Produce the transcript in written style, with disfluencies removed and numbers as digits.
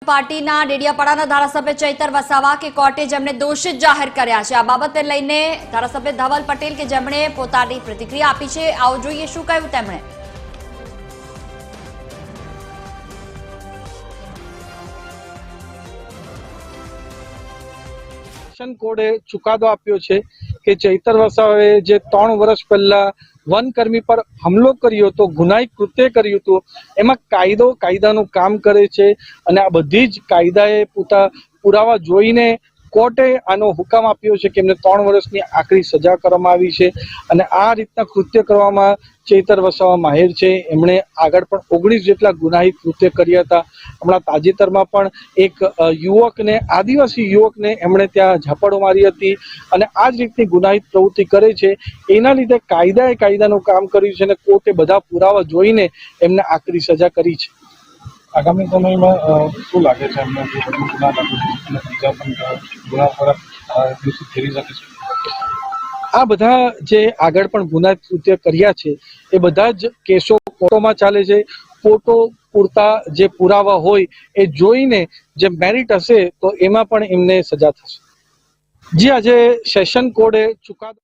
પાર્ટીના ડેડિયાપાડાના ધારાસભ્ય ચૈતર વસાવા કે કોર્ટે જેમને દોષિત જાહેર કર્યા છે, આ બાબતે લઈને ધારાસભ્ય ધવલ પટેલ કે જેમણે પોતાની પ્રતિક્રિયા આપી છે, આવો જોઈએ શું કહ્યું તેમણે। સેશન કોર્ટે ચુકાદો આપ્યો છે કે ચૈતર વસાવાએ જે 3 વર્ષ પહેલા વનકર્મી પર હુમલો કર્યો હતો, ગુનાહિત કૃત્ય કર્યું હતું, એમાં કાયદાનું કામ કરે છે અને આ બધી જ કાયદાએ પુરાવા જોઈને કોર્ટે આનો હુકમ આપ્યો છે કે એમને 3 વર્ષની આકરી સજા કરવામાં આવી છે અને આ રીતના કૃત્ય કરવામાં ચૈતર વસાવા માહિર છે। એમણે આગળ પણ 19 જેટલા ગુનાહિત કૃત્ય કર્યા હતા। હમણાં તાજેતરમાં પણ એક યુવકને, આદિવાસી યુવકને એમણે ત્યાં ઝાપડો મારી હતી અને આ જ રીતની ગુનાહિત પ્રવૃત્તિ કરે છે। એના લીધે કાયદાએ કાયદાનું કામ કર્યું છે અને કોર્ટે બધા પુરાવા જોઈને એમને આકરી સજા કરી છે। આગામી સમયમાં શું લાગે છે એમને ગુના લાગે બીજા પણ ગુના પર દોષિત ઠેરી શકે છે? આ બધા જે આગળ પણ ગુનાહિત કૃત્ય કર્યા છે એ બધા જ કેસો કોર્ટોમાં ચાલે છે। કોર્ટો પૂરતા જે પુરાવા હોય એ જોઈને જે મેરિટ હશે તો એમાં પણ એમને સજા થશે। જી, આજે સેશન કોર્ટે ચુકાદો